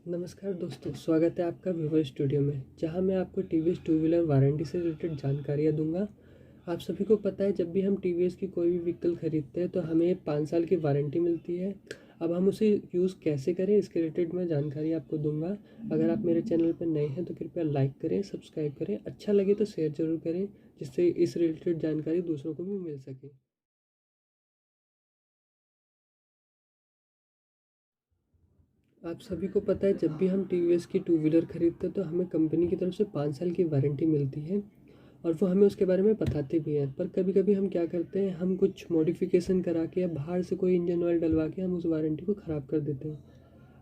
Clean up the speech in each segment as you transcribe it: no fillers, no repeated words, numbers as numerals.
नमस्कार दोस्तों, स्वागत है आपका विवर स्टूडियो में, जहां मैं आपको टीवीएस टू व्हीलर वारंटी से रिलेटेड जानकारियां दूंगा। आप सभी को पता है, जब भी हम टीवीएस की कोई भी व्हीकल खरीदते हैं तो हमें 5 साल की वारंटी मिलती है। अब हम उसे यूज़ कैसे करें, इसके रिलेटेड मैं जानकारी आपको दूंगा। अगर आप मेरे चैनल पर नए हैं तो कृपया लाइक करें, सब्सक्राइब करें, अच्छा लगे तो शेयर ज़रूर करें, जिससे इस रिलेटेड जानकारी दूसरों को भी मिल सके। आप सभी को पता है, जब भी हम टीवीएस की टू व्हीलर खरीदते हैं तो हमें कंपनी की तरफ से 5 साल की वारंटी मिलती है और वो हमें उसके बारे में बताते भी हैं। पर कभी कभी हम क्या करते हैं, हम कुछ मॉडिफिकेशन करा के या बाहर से कोई इंजन ऑयल डलवा के हम उस वारंटी को ख़राब कर देते हैं।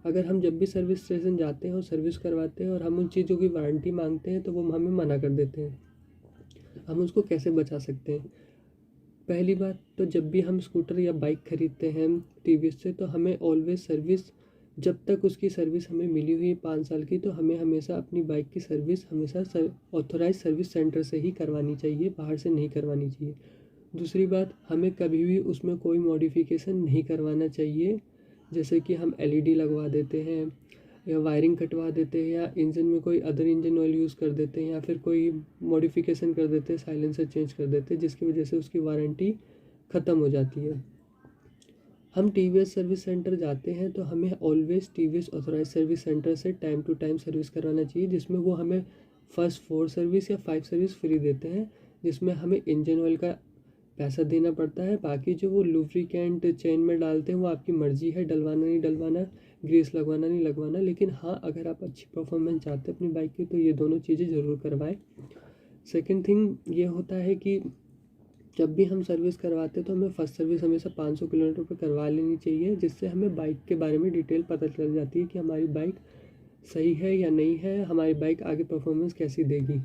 अगर हम जब भी सर्विस स्टेशन जाते हैं और सर्विस करवाते हैं और हम उन चीज़ों की वारंटी मांगते हैं तो वो हमें मना कर देते हैं। हम उसको कैसे बचा सकते हैं? पहली बात तो, जब भी हम स्कूटर या बाइक खरीदते हैं टीवीएस से, तो हमें ऑलवेज सर्विस, जब तक उसकी सर्विस हमें मिली हुई है 5 साल की, तो हमें हमेशा अपनी बाइक की सर्विस हमेशा ऑथोराइज सर्विस सेंटर से ही करवानी चाहिए, बाहर से नहीं करवानी चाहिए। दूसरी बात, हमें कभी भी उसमें कोई मॉडिफिकेशन नहीं करवाना चाहिए, जैसे कि हम एलईडी लगवा देते हैं या वायरिंग कटवा देते हैं या इंजन में कोई अदर इंजन ऑयल यूज़ कर देते हैं या फिर कोई मॉडिफिकेशन कर देते हैं, साइलेंसर चेंज कर देते हैं, जिसकी वजह से उसकी वारंटी ख़त्म हो जाती है। हम टीवीएस सर्विस सेंटर जाते हैं तो हमें always TVS authorise service centre से टाइम टू टाइम सर्विस करवाना चाहिए, जिसमें वो हमें फर्स्ट 4 सर्विस या 5 सर्विस फ्री देते हैं, जिसमें हमें इंजन ऑयल का पैसा देना पड़ता है। बाकी जो वो लुब्रिकेंट चेन में डालते हैं वो आपकी मर्ज़ी है, डलवाना नहीं डलवाना, ग्रीस लगवाना नहीं लगवाना। लेकिन हाँ, अगर आप अच्छी परफॉर्मेंस चाहते हैं अपनी बाइक की तो ये दोनों चीज़ें ज़रूर करवाएं। सेकंड थिंग ये होता है कि जब भी हम सर्विस करवाते हैं तो हमें फर्स्ट सर्विस हमेशा 500 किलोमीटर पर करवा लेनी चाहिए, जिससे हमें बाइक के बारे में डिटेल पता चल जाती है कि हमारी बाइक सही है या नहीं है, हमारी बाइक आगे परफॉर्मेंस कैसी देगी।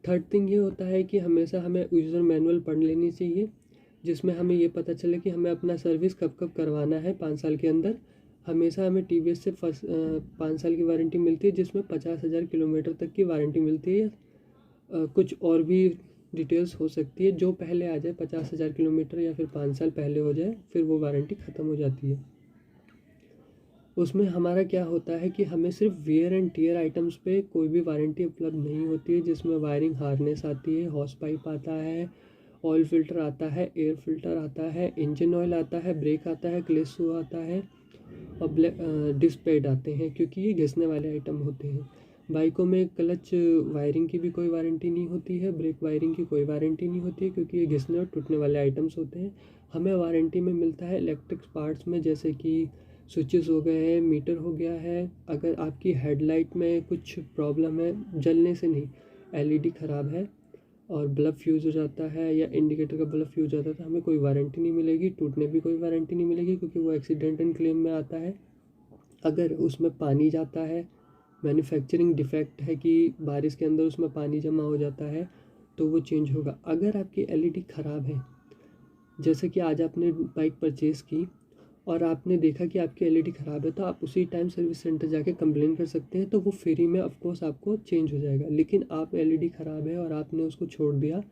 थर्ड थिंग ये होता है कि हमेशा हमें यूज़र मैनुअल पढ़ लेनी चाहिए, जिसमें हमें ये पता चले कि हमें अपना सर्विस कब कब करवाना है 5 साल के अंदर। हमेशा हमें टीवीएस से 5 साल की वारंटी मिलती है, जिसमें 50,000 किलोमीटर तक की वारंटी मिलती है। कुछ और भी डिटेल्स हो सकती है, जो पहले आ जाए 50,000 किलोमीटर या फिर 5 साल पहले हो जाए, फिर वो वारंटी ख़त्म हो जाती है। उसमें हमारा क्या होता है कि हमें सिर्फ वियर एंड टियर आइटम्स पे कोई भी वारंटी उपलब्ध नहीं होती है, जिसमें वायरिंग हार्नेस आती है, हॉस पाइप आता है, ऑयल फिल्टर आता है, एयर फिल्टर आता है, इंजन ऑयल आता है, ब्रेक आता है, क्लच शू आता है और डिस्क पैड आते हैं, क्योंकि ये घिसने वाले आइटम होते हैं। बाइकों में क्लच वायरिंग की भी कोई वारंटी नहीं होती है, ब्रेक वायरिंग की कोई वारंटी नहीं होती है, क्योंकि ये घिसने और टूटने वाले आइटम्स होते हैं। हमें वारंटी में मिलता है इलेक्ट्रिक पार्ट्स में, जैसे कि स्विचेस हो गए हैं, मीटर हो गया है। अगर आपकी हेडलाइट में कुछ प्रॉब्लम है, जलने से नहीं, एलईडी ख़राब है और बल्ब फ्यूज़ हो जाता है या इंडिकेटर का बल्ब फ्यूज़ हो जाता है, तो हमें कोई वारंटी नहीं मिलेगी, टूटने भी कोई वारंटी नहीं मिलेगी, क्योंकि वो एक्सीडेंट एंड क्लेम में आता है। अगर उसमें पानी जाता है, मैन्युफैक्चरिंग डिफेक्ट है कि बारिश के अंदर उसमें पानी जमा हो जाता है, तो वो चेंज होगा। अगर आपकी एलईडी ख़राब है, जैसे कि आज आपने बाइक परचेज़ की और आपने देखा कि आपकी एलईडी ख़राब है, तो आप उसी टाइम सर्विस सेंटर जाके कंप्लेन कर सकते हैं, तो वो फ्री में ऑफ कोर्स आपको चेंज हो जाएगा। लेकिन आप एलईडी ख़राब है और आपने उसको छोड़ दिया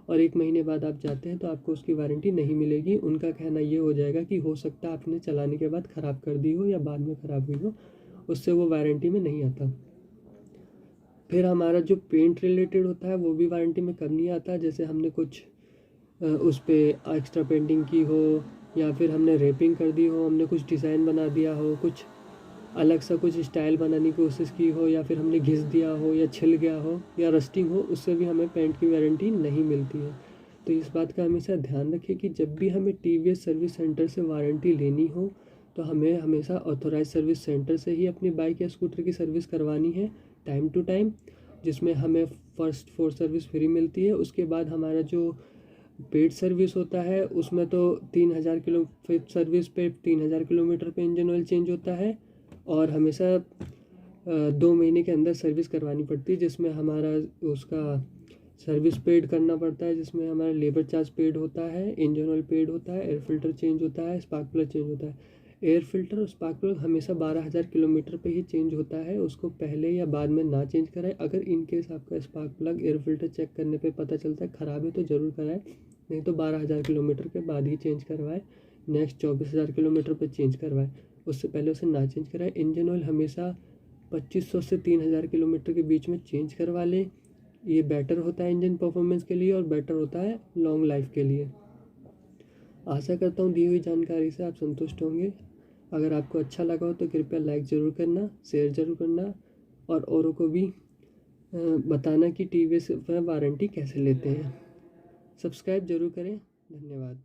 और 1 महीने बाद आप जाते हैं तो आपको उसकी वारंटी नहीं मिलेगी। उनका कहना ये हो जाएगा कि हो सकता है आपने चलाने के बाद ख़राब कर दी हो या बाद में ख़राब हुई हो, उससे वो वारंटी में नहीं आता। फिर हमारा जो पेंट रिलेटेड होता है वो भी वारंटी में कम नहीं आता, जैसे हमने कुछ उस पर एक्स्ट्रा पेंटिंग की हो या फिर हमने रैपिंग कर दी हो, हमने कुछ डिज़ाइन बना दिया हो, कुछ अलग सा कुछ स्टाइल बनाने की कोशिश की हो, या फिर हमने घिस दिया हो या छिल गया हो या रस्टिंग हो, उससे भी हमें पेंट की वारंटी नहीं मिलती है। तो इस बात का हमेशा ध्यान रखें कि जब भी हमें टीवीएस सर्विस सेंटर से वारंटी लेनी हो तो हमें हमेशा ऑथोराइज सर्विस सेंटर से ही अपनी बाइक या स्कूटर की सर्विस करवानी है टाइम टू टाइम, जिसमें हमें फर्स्ट 4 सर्विस फ्री मिलती है। उसके बाद हमारा जो पेड सर्विस होता है उसमें तो 3,000 किलो सर्विस पे 3,000 किलोमीटर पे इंजन ऑयल चेंज होता है और हमेशा 2 महीने के अंदर सर्विस करवानी पड़ती है, जिसमें हमारा उसका सर्विस पेड करना पड़ता है, जिसमें हमारा लेबर चार्ज पेड होता है, इंजन ऑयल पेड होता है, एयर फिल्टर चेंज होता है, स्पार्क प्लग चेंज होता है। एयर फिल्टर और स्पार्क प्लग हमेशा 12,000 किलोमीटर पे ही चेंज होता है, उसको पहले या बाद में ना चेंज कराए। अगर इन केस आपका spark plug air filter check करने पे पता चलता है ख़राब है तो ज़रूर कराए, नहीं तो 12,000 किलोमीटर के बाद ही चेंज करवाए, नेक्स्ट 24,000 किलोमीटर पर चेंज करवाए। उससे पहले उसे ना चेंज कराएं। इंजन ऑयल हमेशा 2500 से 3000 किलोमीटर के बीच में चेंज करवा लें। ये बेटर होता है इंजन परफॉर्मेंस के लिए और बेटर होता है लॉन्ग लाइफ के लिए। आशा करता हूँ दी हुई जानकारी से आप संतुष्ट होंगे। अगर आपको अच्छा लगा हो तो कृपया लाइक ज़रूर करना, शेयर ज़रूर करना और औरों को भी बताना कि टीवीएस पर वारंटी कैसे लेते हैं। सब्सक्राइब ज़रूर करें। धन्यवाद।